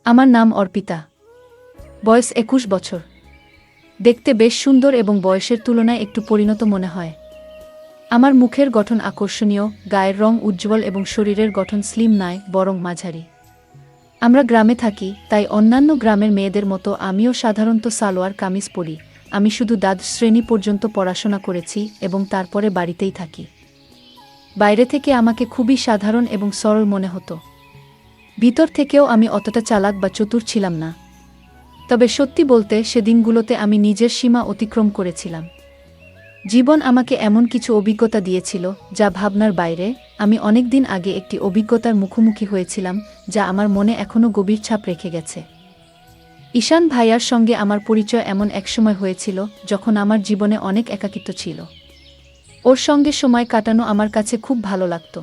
আমার নাম অর্পিতা। বয়স ২১ বছর। দেখতে বেশ সুন্দর এবং বয়সের তুলনায় একটু পরিণত মনে হয়। আমার মুখের গঠন আকর্ষণীয়, গায়ের রং উজ্জ্বল এবং শরীরের গঠন স্লিম নয়, বরং মাঝারি। আমরা গ্রামে থাকি, তাই অন্যান্য গ্রামের মেয়েদের মতো আমিও সাধারণত সালোয়ার কামিজ পরি। আমি শুধু দ্বাদশ শ্রেণী পর্যন্ত পড়াশোনা করেছি এবং তারপরে বাড়িতেই থাকি। বাইরে থেকে আমাকে খুবই সাধারণ এবং সরল মনে হতো। ভিতর থেকেও আমি অতটা চালাক বা চতুর ছিলাম না। তবে সত্যি বলতে সেদিনগুলোতে আমি নিজের সীমা অতিক্রম করেছিলাম। জীবন আমাকে এমন কিছু অভিজ্ঞতা দিয়েছিল যা ভাবনার বাইরে। আমি অনেক দিন আগে একটি অভিজ্ঞতার মুখোমুখি হয়েছিলাম যা আমার মনে এখনও গভীর ছাপ রেখে গেছে। ঈশান ভাইয়ার সঙ্গে আমার পরিচয় এমন এক সময় হয়েছিল যখন আমার জীবনে অনেক একাকিত্ব ছিল। ওর সঙ্গে সময় কাটানো আমার কাছে খুব ভালো লাগত।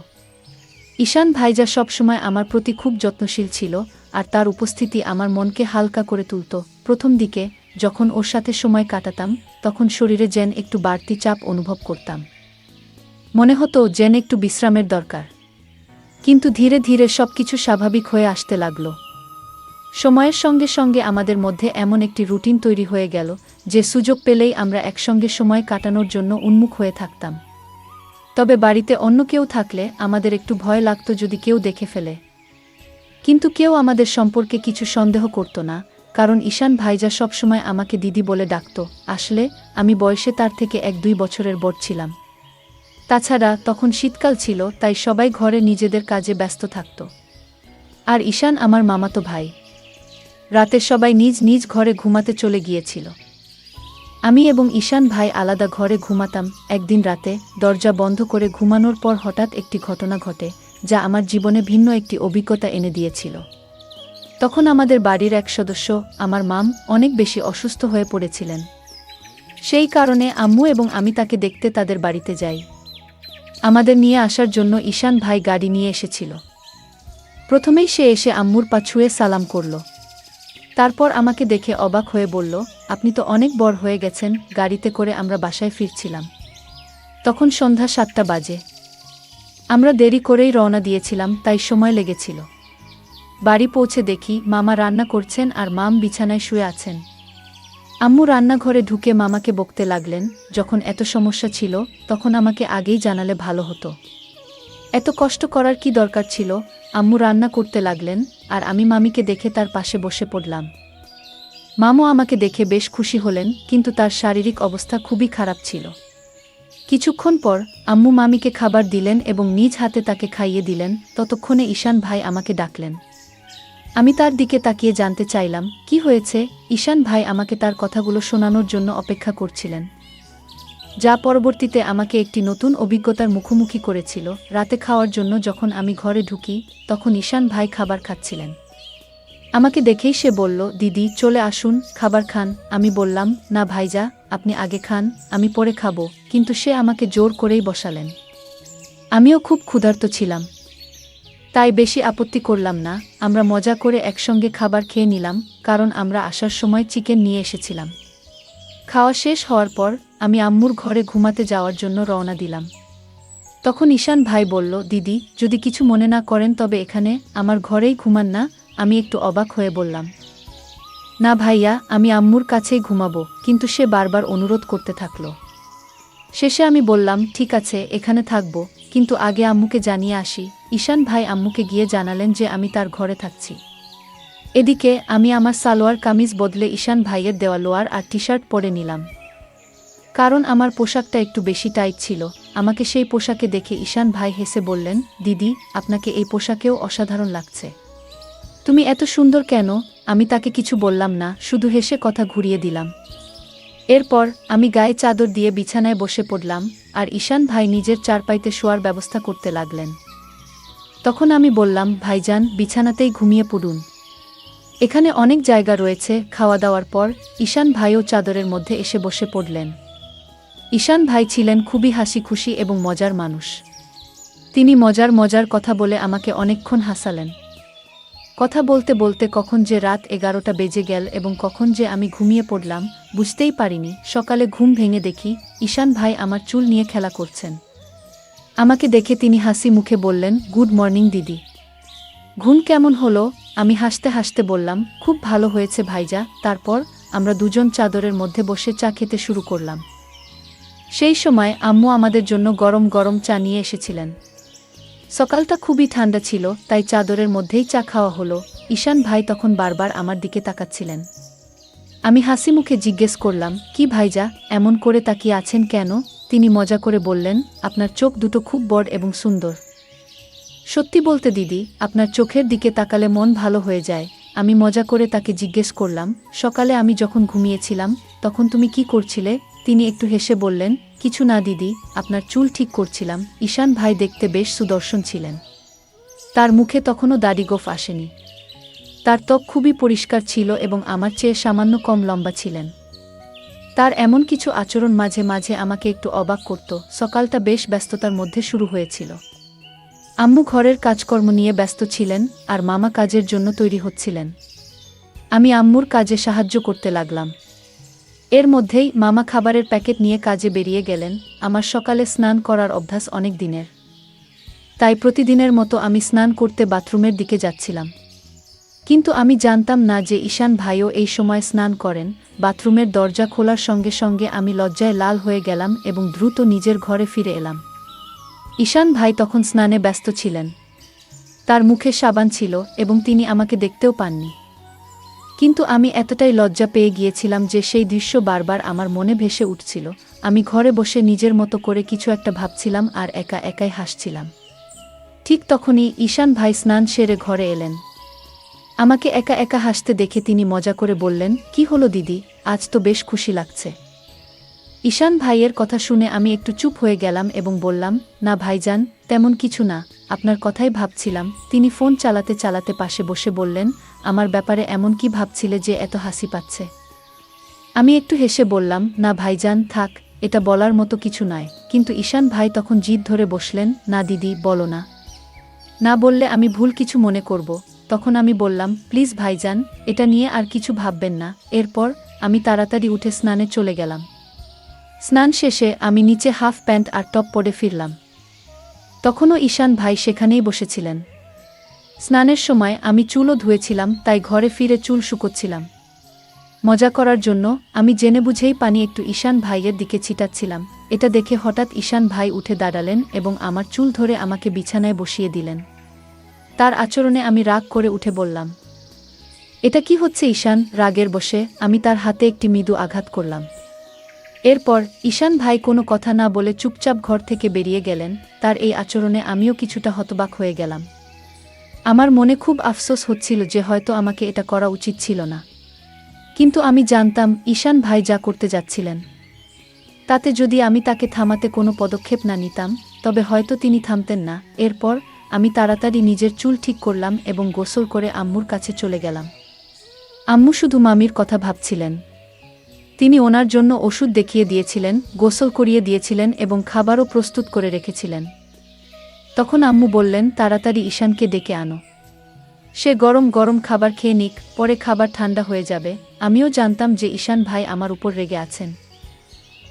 ঈশান ভাইজা সবসময় আমার প্রতি খুব যত্নশীল ছিল, আর তার উপস্থিতি আমার মনকে হালকা করে তুলত। প্রথম দিকে যখন ওর সাথে সময় কাটাতাম তখন শরীরে যেন একটু বাড়তি চাপ অনুভব করতাম। মনে হতো যেন একটু বিশ্রামের দরকার। কিন্তু ধীরে ধীরে সবকিছু স্বাভাবিক হয়ে আসতে লাগল। সময়ের সঙ্গে সঙ্গে আমাদের মধ্যে এমন একটি রুটিন তৈরি হয়ে গেল যে সুযোগ পেলেই আমরা একসঙ্গে সময় কাটানোর জন্য উন্মুখ হয়ে থাকতাম। তবে বাড়িতে অন্য কেউ থাকলে আমাদের একটু ভয় লাগত যদি কেউ দেখে ফেলে। কিন্তু কেউ আমাদের সম্পর্কে কিছু সন্দেহ করত না, কারণ ঈশান ভাইজা সবসময় আমাকে দিদি বলে ডাকত। আসলে আমি বয়সে তার থেকে ১-২ বছরের বড় ছিলাম। তাছাড়া তখন শীতকাল ছিল, তাই সবাই ঘরে নিজেদের কাজে ব্যস্ত থাকত। আর ঈশান আমার মামাতো ভাই। রাতে সবাই নিজ নিজ ঘরে ঘুমাতে চলে গিয়েছিল। আমি এবং ঈশান ভাই আলাদা ঘরে ঘুমাতাম। একদিন রাতে দরজা বন্ধ করে ঘুমানোর পর হঠাৎ একটি ঘটনা ঘটে যা আমার জীবনে ভিন্ন একটি অভিজ্ঞতা এনে দিয়েছিল। তখন আমাদের বাড়ির এক সদস্য, আমার মাম, অনেক বেশি অসুস্থ হয়ে পড়েছিলেন। সেই কারণে আম্মু এবং আমি তাকে দেখতে তাদের বাড়িতে যাই। আমাদের নিয়ে আসার জন্য ঈশান ভাই গাড়ি নিয়ে এসেছিল। প্রথমেই সে এসে আম্মুর পা ছুঁয়ে সালাম করল। তারপর আমাকে দেখে অবাক হয়ে বলল, আপনি তো অনেক বড় হয়ে গেছেন। গাড়িতে করে আমরা বাসায় ফিরছিলাম। তখন সন্ধ্যা ৭টা বাজে। আমরা দেরি করেই রওনা দিয়েছিলাম, তাই সময় লেগেছিল। বাড়ি পৌঁছে দেখি মামা রান্না করছেন আর মাম বিছানায় শুয়ে আছেন। আম্মু রান্নাঘরে ঢুকে মামাকে বকতে লাগলেন, যখন এত সমস্যা ছিল তখন আমাকে আগেই জানালে ভালো হতো। এত কষ্ট করার কি দরকার ছিল? আম্মু রান্না করতে লাগলেন আর আমি মামিকে দেখে তার পাশে বসে পড়লাম। মামু আমাকে দেখে বেশ খুশি হলেন, কিন্তু তার শারীরিক অবস্থা খুবই খারাপ ছিল। কিছুক্ষণ পর আম্মু মামিকে খাবার দিলেন এবং নিজ হাতে তাকে খাইয়ে দিলেন। ততক্ষণে ঈশান ভাই আমাকে ডাকলেন। আমি তার দিকে তাকিয়ে জানতে চাইলাম কি হয়েছে। ঈশান ভাই আমাকে তার কথাগুলো শোনানোর জন্য অপেক্ষা করছিলেন, যা পরবর্তীতে আমাকে একটি নতুন অভিজ্ঞতার মুখোমুখি করেছিল। রাতে খাওয়ার জন্য যখন আমি ঘরে ঢুকি তখন ঈশান ভাই খাবার খাচ্ছিলেন। আমাকে দেখেই সে বলল, দিদি চলে আসুন, খাবার খান। আমি বললাম, না ভাইজা, আপনি আগে খান, আমি পরে খাবো। কিন্তু সে আমাকে জোর করেই বসালেন। আমিও খুব ক্ষুধার্ত ছিলাম, তাই বেশি আপত্তি করলাম না। আমরা মজা করে একসঙ্গে খাবার খেয়ে নিলাম, কারণ আমরা আসার সময় চিকেন নিয়ে এসেছিলাম। খাওয়া শেষ হওয়ার পর আমি আম্মুর ঘরে ঘুমাতে যাওয়ার জন্য রওনা দিলাম। তখন ঈশান ভাই বলল, দিদি যদি কিছু মনে না করেন তবে এখানে আমার ঘরেই ঘুমান না। আমি একটু অবাক হয়ে বললাম, না ভাইয়া, আমি আম্মুর কাছেই ঘুমাবো। কিন্তু সে বারবার অনুরোধ করতে থাকল। শেষে আমি বললাম, ঠিক আছে, এখানে থাকবো, কিন্তু আগে আম্মুকে জানিয়ে আসি। ঈশান ভাই আম্মুকে গিয়ে জানালেন যে আমি তার ঘরে থাকছি। এদিকে আমি আমার সালোয়ার কামিজ বদলে ঈশান ভাইয়ের দেওয়া লোয়ার আর টি শার্ট পরে নিলাম, কারণ আমার পোশাকটা একটু বেশি টাইট ছিল। আমাকে সেই পোশাকে দেখে ঈশান ভাই হেসে বললেন, দিদি আপনাকে এই পোশাকেও অসাধারণ লাগছে। তুমি এত সুন্দর কেন? আমি তাকে কিছু বললাম না, শুধু হেসে কথা ঘুরিয়ে দিলাম। এরপর আমি গায়ে চাদর দিয়ে বিছানায় বসে পড়লাম আর ঈশান ভাই নিজের চারপাইতে শোয়ার ব্যবস্থা করতে লাগলেন। তখন আমি বললাম, ভাইজান বিছানাতেই ঘুমিয়ে পড়ুন, এখানে অনেক জায়গা রয়েছে। খাওয়া দাওয়ার পর ঈশান ভাইও চাদরের মধ্যে এসে বসে পড়লেন। ঈশান ভাই ছিলেন খুবই হাসি খুশি এবং মজার মানুষ। তিনি মজার মজার কথা বলে আমাকে অনেকক্ষণ হাসালেন। কথা বলতে বলতে কখন যে রাত 11টা বেজে গেল এবং কখন যে আমি ঘুমিয়ে পড়লাম বুঝতেই পারিনি। সকালে ঘুম ভেঙে দেখি ঈশান ভাই আমার চুল নিয়ে খেলা করছেন। আমাকে দেখে তিনি হাসি মুখে বললেন, গুড মর্নিং দিদি, ঘুম কেমন হলো? আমি হাসতে হাসতে বললাম, খুব ভালো হয়েছে ভাইজা। তারপর আমরা দুজন চাদরের মধ্যে বসে চা খেতে শুরু করলাম। সেই সময় আম্মু আমাদের জন্য গরম গরম চা নিয়ে এসেছিলেন। সকালটা খুবই ঠান্ডা ছিল, তাই চাদরের মধ্যেই চা খাওয়া হলো। ঈশান ভাই তখন বারবার আমার দিকে তাকাচ্ছিলেন। আমি হাসি মুখে জিজ্ঞেস করলাম, কি ভাইজা, এমন করে তাকিয়ে আছেন কেন? তিনি মজা করে বললেন, আপনার চোখ দুটো খুব বড় এবং সুন্দর। সত্যি বলতে দিদি, আপনার চোখের দিকে তাকালে মন ভালো হয়ে যায়। আমি মজা করে তাকে জিজ্ঞেস করলাম, সকালে আমি যখন ঘুমিয়েছিলাম তখন তুমি কি করছিলে? তিনি একটু হেসে বললেন, কিছু না দিদি, আপনার চুল ঠিক করছিলাম। ঈশান ভাই দেখতে বেশ সুদর্শন ছিলেন। তার মুখে তখনও দাড়ি গোঁফ আসেনি। তার ত্বক খুবই পরিষ্কার ছিল এবং আমার চেয়ে সামান্য কম লম্বা ছিলেন। তার এমন কিছু আচরণ মাঝে মাঝে আমাকে একটু অবাক করত। সকালটা বেশ ব্যস্ততার মধ্যে শুরু হয়েছিল। আম্মু ঘরের কাজকর্ম নিয়ে ব্যস্ত ছিলেন আর মামা কাজের জন্য তৈরি হচ্ছিলেন। আমি আম্মুর কাজে সাহায্য করতে লাগলাম। এর মধ্যেই মামা খাবারের প্যাকেট নিয়ে কাজে বেরিয়ে গেলেন। আমার সকালে স্নান করার অভ্যাস অনেক দিনের, তাই প্রতিদিনের মতো আমি স্নান করতে বাথরুমের দিকে যাচ্ছিলাম। কিন্তু আমি জানতাম না যে ঈশান ভাইও এই সময় স্নান করেন। বাথরুমের দরজা খোলার সঙ্গে সঙ্গে আমি লজ্জায় লাল হয়ে গেলাম এবং দ্রুত নিজের ঘরে ফিরে এলাম। ঈশান ভাই তখন স্নানে ব্যস্ত ছিলেন। তার মুখে সাবান ছিল এবং তিনি আমাকে দেখতেও পাননি। কিন্তু আমি এতটাই লজ্জা পেয়ে গিয়েছিলাম যে সেই দৃশ্য বারবার আমার মনে ভেসে উঠছিল। আমি ঘরে বসে নিজের মতো করে কিছু একটা ভাবছিলাম আর একা একাই হাসছিলাম। ঠিক তখনই ঈশান ভাই স্নান সেরে ঘরে এলেন। আমাকে একা একা হাসতে দেখে তিনি মজা করে বললেন, কি হলো দিদি, আজ তো বেশ খুশি লাগছে। ঈশান ভাইয়ের কথা শুনে আমি একটু চুপ হয়ে গেলাম এবং বললাম, না ভাইজান, তেমন কিছু না, আপনার কথাই ভাবছিলাম। তিনি ফোন চালাতে চালাতে পাশে বসে বললেন, আমার ব্যাপারে এমন কি ভাবছিলে যে এত হাসি পাচ্ছে? আমি একটু হেসে বললাম, না ভাইজান, থাক, এটা বলার মতো কিছু নয়। কিন্তু ঈশান ভাই তখন জিদ ধরে বসলেন, না দিদি, বলো না। না বললে আমি ভুল কিছু মনে করব। তখন আমি বললাম, প্লিজ ভাইজান, এটা নিয়ে আর কিছু ভাববেন না। এরপর আমি তাড়াতাড়ি উঠে স্নানে চলে গেলাম। স্নান শেষে আমি নিচে হাফ প্যান্ট আর টপ পরে ফিরলাম। তখনও ঈশান ভাই সেখানেই বসেছিলেন। স্নানের সময় আমি চুলও ধুয়েছিলাম, তাই ঘরে ফিরে চুল শুকোচ্ছিলাম। মজা করার জন্য আমি জেনে বুঝেই পানি একটু ঈশান ভাইয়ের দিকে ছিটাচ্ছিলাম। এটা দেখে হঠাৎ ঈশান ভাই উঠে দাঁড়ালেন এবং আমার চুল ধরে আমাকে বিছানায় বসিয়ে দিলেন। তার আচরণে আমি রাগ করে উঠে বললাম, এটা কি হচ্ছে ঈশান? রাগের বশে আমি তার হাতে একটি মৃদু আঘাত করলাম। এরপর ঈশান ভাই কোনো কথা না বলে চুপচাপ ঘর থেকে বেরিয়ে গেলেন। তার এই আচরণে আমিও কিছুটা হতবাক হয়ে গেলাম। আমার মনে খুব আফসোস হচ্ছিল যে হয়তো আমাকে এটা করা উচিত ছিল না। কিন্তু আমি জানতাম ঈশান ভাই যা করতে যাচ্ছিলেন তাতে যদি আমি তাকে থামাতে কোনো পদক্ষেপ না নিতাম তবে হয়তো তিনি থামতেন না। এরপর আমি তাড়াতাড়ি নিজের চুল ঠিক করলাম এবং গোসল করে আম্মুর কাছে চলে গেলাম। আম্মু শুধু মামির কথা ভাবছিলেন। তিনি ওনার জন্য ওষুধ দেখিয়ে দিয়েছিলেন, গোসল করিয়ে দিয়েছিলেন এবং খাবারও প্রস্তুত করে রেখেছিলেন। তখন আম্মু বললেন, তাড়াতাড়ি ঈশানকে ডেকে আনো। সে গরম গরম খাবার খেয়ে নিক, পরে খাবার ঠান্ডা হয়ে যাবে। আমিও জানতাম যে ঈশান ভাই আমার উপর রেগে আছেন।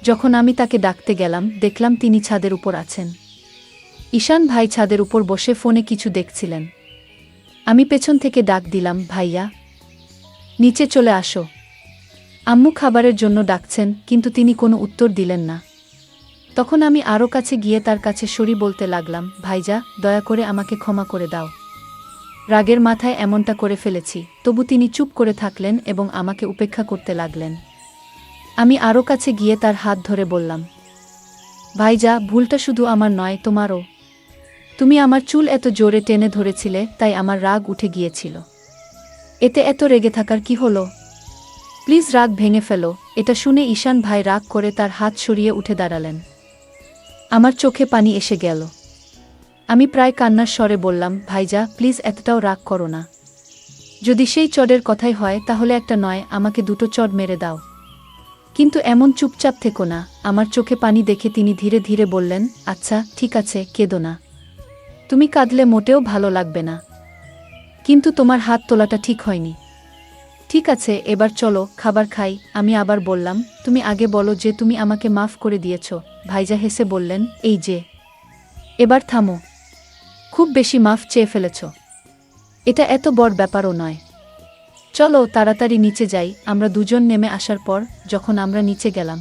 যখন আমি তাকে ডাকতে গেলাম দেখলাম তিনি ছাদের উপর আছেন। ঈশান ভাই ছাদের উপর বসে ফোনে কিছু দেখছিলেন। আমি পেছন থেকে ডাক দিলাম, ভাইয়া, নিচে চলে আসো। আম্মু খাবারের জন্য ডাকছেন, কিন্তু তিনি কোনো উত্তর দিলেন না। তখন আমি আরও কাছে গিয়ে তার কাছে সরি বলতে লাগলাম, ভাইজা, দয়া করে আমাকে ক্ষমা করে দাও। রাগের মাথায় এমনটা করে ফেলেছি। তবু তিনি চুপ করে থাকলেন এবং আমাকে উপেক্ষা করতে লাগলেন। আমি আরও কাছে গিয়ে তার হাত ধরে বললাম, ভাইজা, ভুলটা শুধু আমার নয়, তোমারও। তুমি আমার চুল এত জোরে টেনে ধরেছিলে, তাই আমার রাগ উঠে গিয়েছিল। এতে এত রেগে থাকার কি হলো? প্লিজ রাগ ভেঙে ফেলো। এটা শুনে ঈশান ভাই রাগ করে তার হাত সরিয়ে উঠে দাঁড়ালেন। আমার চোখে পানি এসে গেল। আমি প্রায় কান্নার স্বরে বললাম, ভাইজা, প্লিজ এতটাও রাগ করো না। যদি সেই চড়ের কথাই হয় তাহলে একটা নয়, আমাকে দুটো চড় মেরে দাও। কিন্তু এমন চুপচাপ থেকো না। আমার চোখে পানি দেখে তিনি ধীরে ধীরে বললেন, আচ্ছা ঠিক আছে, কেঁদো না। তুমি কাঁদলে মোটেও ভালো লাগবে না। কিন্তু তোমার হাত তোলাটা ঠিক হয়নি। ঠিক আছে, এবার চলো খাবার খাই। আমি আবার বললাম, তুমি আগে বলো যে তুমি আমাকে মাফ করে দিয়েছ। ভাইজা হেসে বললেন, এই যে, এবার থামো। খুব বেশি মাফ চেয়ে ফেলেছ। এটা এত বড় ব্যাপারও নয়। চলো তাড়াতাড়ি নিচে যাই। আমরা দুজন নেমে আসার পর যখন আমরা নিচে গেলাম,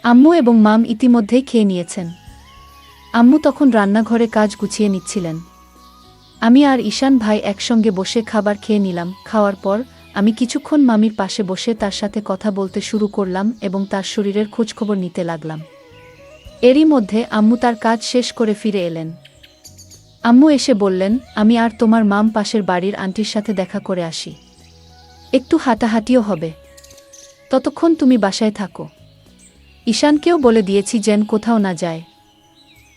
আম্মু এবং মাম ইতিমধ্যেই খেয়ে নিয়েছেন। আম্মু তখন রান্নাঘরে কাজ গুছিয়ে নিচ্ছিলেন। আমি আর ঈশান ভাই একসঙ্গে বসে খাবার খেয়ে নিলাম। খাওয়ার পর আমি কিছুক্ষণ মামির পাশে বসে তার সাথে কথা বলতে শুরু করলাম এবং তার শরীরের খোঁজখবর নিতে লাগলাম। এরই মধ্যে আম্মু তার কাজ শেষ করে ফিরে এলেন। আম্মু এসে বললেন, আমি আর তোমার মাম পাশের বাড়ির আন্টির সাথে দেখা করে আসি, একটু হাঁটাহাঁটিও হবে, ততক্ষণ তুমি বাসায় থাকো। ঈশানকেও বলে দিয়েছি যেন কোথাও না যায়,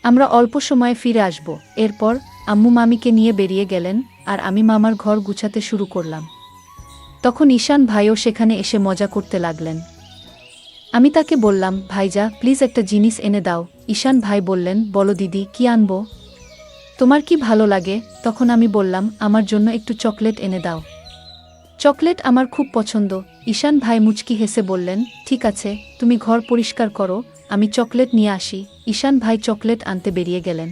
আমরা অল্প সময়ে ফিরে আসব। এরপর আম্মু মামিকে নিয়ে বেরিয়ে গেলেন আর আমি মামার ঘর গুছাতে শুরু করলাম। তখন ঈশান ভাইও সেখানে এসে মজা করতে লাগলেন। আমি তাকে বললাম, ভাইজা প্লিজ একটা জিনিস এনে দাও। ঈশান ভাই বললেন, বলো দিদি, কি আনবো? তোমার কি ভালো লাগে? তখন আমি বললাম, আমার জন্য একটু চকলেট এনে দাও, চকলেট আমার খুব পছন্দ। ঈশান ভাই মুচকি হেসে বললেন, ঠিক আছে, তুমি ঘর পরিষ্কার করো, আমি চকলেট নিয়ে আসি। ঈশান ভাই চকলেট আনতে বেরিয়ে গেলেন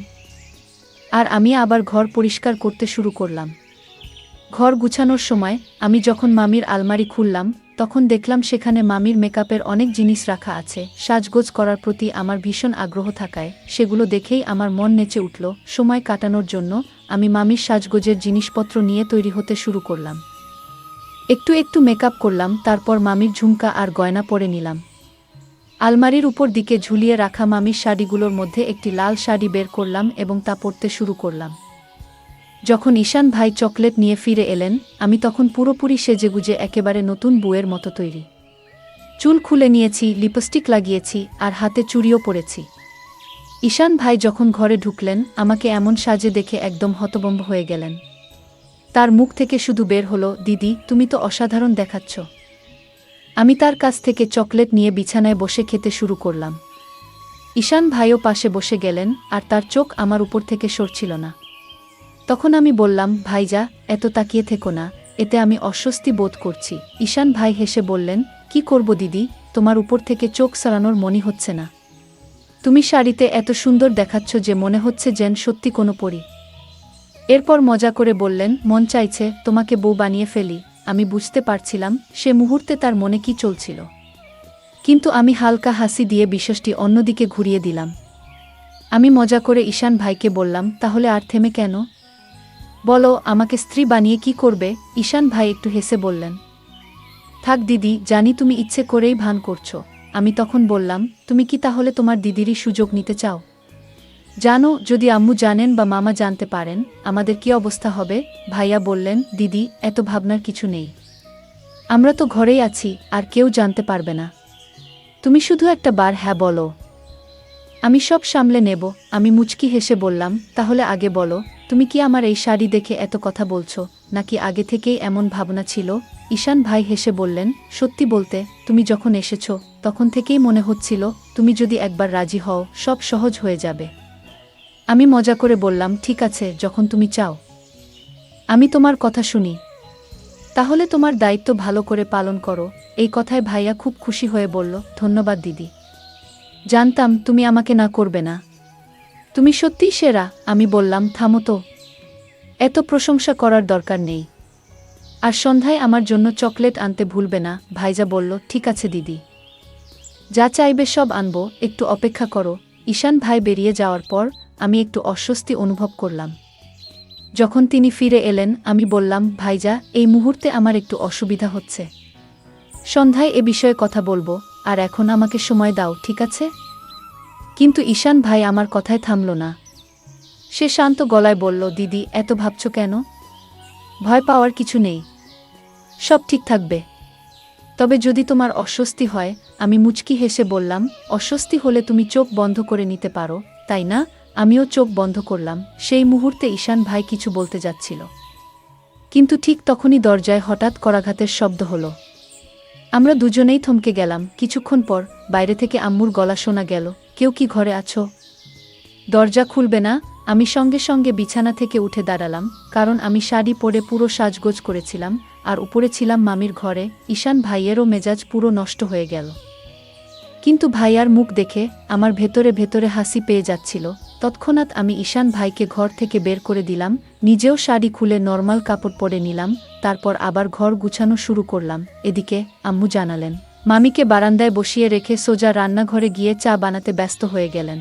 আর আমি আবার ঘর পরিষ্কার করতে শুরু করলাম। ঘর গুছানোর সময় আমি যখন মামির আলমারি খুললাম, তখন দেখলাম সেখানে মামির মেকআপের অনেক জিনিস রাখা আছে। সাজগোজ করার প্রতি আমার ভীষণ আগ্রহ থাকায় সেগুলো দেখেই আমার মন নেচে উঠল। সময় কাটানোর জন্য আমি মামির সাজগোজের জিনিসপত্র নিয়ে তৈরি হতে শুরু করলাম। একটু একটু মেকআপ করলাম, তারপর মামির ঝুমকা আর গয়না পরে নিলাম। আলমারির উপর দিকে ঝুলিয়ে রাখা মামির শাড়িগুলোর মধ্যে একটি লাল শাড়ি বের করলাম এবং তা পরতে শুরু করলাম। যখন ঈশান ভাই চকলেট নিয়ে ফিরে এলেন, আমি তখন পুরোপুরি সেজেগুজে একেবারে নতুন বউয়ের মতো তৈরি। চুল খুলে নিয়েছি, লিপস্টিক লাগিয়েছি আর হাতে চুড়িও পরেছি। ঈশান ভাই যখন ঘরে ঢুকলেন, আমাকে এমন সাজে দেখে একদম হতভম্ব হয়ে গেলেন। তার মুখ থেকে শুধু বের হলো, দিদি তুমি তো অসাধারণ দেখাচ্ছ। আমি তার কাছ থেকে চকলেট নিয়ে বিছানায় বসে খেতে শুরু করলাম। ঈশান ভাইও পাশে বসে গেলেন আর তার চোখ আমার উপর থেকে সরছিল না। তখন আমি বললাম, ভাইজা এত তাকিয়ে থেকো না, এতে আমি অস্বস্তি বোধ করছি। ঈশান ভাই হেসে বললেন, কি করব দিদি, তোমার উপর থেকে চোখ সরানোর মনই হচ্ছে না। তুমি শাড়িতে এত সুন্দর দেখাচ্ছ যে মনে হচ্ছে যেন সত্যি কোনো পরী। এরপর মজা করে বললেন, মন চাইছে তোমাকে বউ বানিয়ে ফেলি। আমি বুঝতে পারছিলাম সে মুহূর্তে তার মনে কি চলছিল, কিন্তু আমি হালকা হাসি দিয়ে বিষয়টি অন্যদিকে ঘুরিয়ে দিলাম। আমি মজা করে ঈশান ভাইকে বললাম, তাহলে আর থেমে কেন? বলো, আমাকে স্ত্রী বানিয়ে কি করবে? ঈশান ভাই একটু হেসে বললেন, থাক দিদি, জানি তুমি ইচ্ছে করেই ভান করছো। আমি তখন বললাম, তুমি কি তাহলে তোমার দিদিরই সুযোগ নিতে চাও? জানো, যদি আম্মু জানেন বা মামা জানতে পারেন আমাদের কি অবস্থা হবে? ভাইয়া বললেন, দিদি এত ভাবনার কিছু নেই, আমরা তো ঘরেই আছি আর কেউ জানতে পারবে না। তুমি শুধু একটা বার হ্যাঁ বলো, আমি সব সামলে নেব। আমি মুচকি হেসে বললাম, তাহলে আগে বলো, তুমি কি আমার এই শাড়ি দেখে এত কথা বলছো, নাকি আগে থেকেই এমন ভাবনা ছিল? ঈশান ভাই হেসে বললেন, সত্যি বলতে তুমি যখন এসেছো তখন থেকেই মনে হচ্ছিল তুমি যদি একবার রাজি হও সব সহজ হয়ে যাবে। আমি মজা করে বললাম, ঠিক আছে, যখন তুমি চাও আমি তোমার কথা শুনি। তাহলে তোমার দায়িত্ব ভালো করে পালন করো। এই কথায় ভাইয়া খুব খুশি হয়ে বলল, ধন্যবাদ দিদি, জানতাম তুমি আমাকে না করবে না, তুমি সত্যিই সেরা। আমি বললাম, থামো তো, এত প্রশংসা করার দরকার নেই। আর সন্ধ্যায় আমার জন্য চকলেট আনতে ভুলবে না। ভাইজা বলল, ঠিক আছে দিদি, যা চাইবে সব আনবো, একটু অপেক্ষা করো। ঈশান ভাই বেরিয়ে যাওয়ার পর আমি একটু অস্বস্তি অনুভব করলাম। যখন তিনি ফিরে এলেন, আমি বললাম, ভাইজা এই মুহূর্তে আমার একটু অসুবিধা হচ্ছে, সন্ধ্যায় এ বিষয়ে কথা বলবো, আর এখন আমাকে সময় দাও, ঠিক আছে? কিন্তু ঈশান ভাই আমার কথায় থামল না। সে শান্ত গলায় বলল, দিদি এত ভাবছ কেন? ভয় পাওয়ার কিছু নেই, সব ঠিক থাকবে। তবে যদি তোমার অস্বস্তি হয়। আমি মুচকি হেসে বললাম, অস্বস্তি হলে তুমি চোখ বন্ধ করে নিতে পারো, তাই না? আমিও চোখ বন্ধ করলাম। সেই মুহূর্তে ঈশান ভাই কিছু বলতে যাচ্ছিল, কিন্তু ঠিক তখনই দরজায় হঠাৎ করাঘাতের শব্দ হলো। আমরা দুজনেই থমকে গেলাম। কিছুক্ষণ পর বাইরে থেকে আম্মুর গলা শোনা গেল, কেউ কি ঘরে আছো? দরজা খুলবে না? আমি সঙ্গে সঙ্গে বিছানা থেকে উঠে দাঁড়ালাম, কারণ আমি শাড়ি পরে পুরো সাজগোজ করেছিলাম আর উপরে ছিলাম মামির ঘরে। ঈশান ভাইয়েরও মেজাজ পুরো নষ্ট হয়ে গেল, কিন্তু ভাইয়ার মুখ দেখে আমার ভেতরে ভেতরে হাসি পেয়ে যাচ্ছিল। তৎক্ষণাৎ আমি ঈশান ভাইকে ঘর থেকে বের করে দিলাম, নিজেও শাড়ি খুলে নরমাল কাপড় পরে নিলাম, তারপর আবার ঘর গুছানো শুরু করলাম। এদিকে আম্মু জানালেন, মামিকে বারান্দায় বসিয়ে রেখে সোজা রান্নাঘরে গিয়ে চা বানাতে ব্যস্ত হয়ে গেলেন।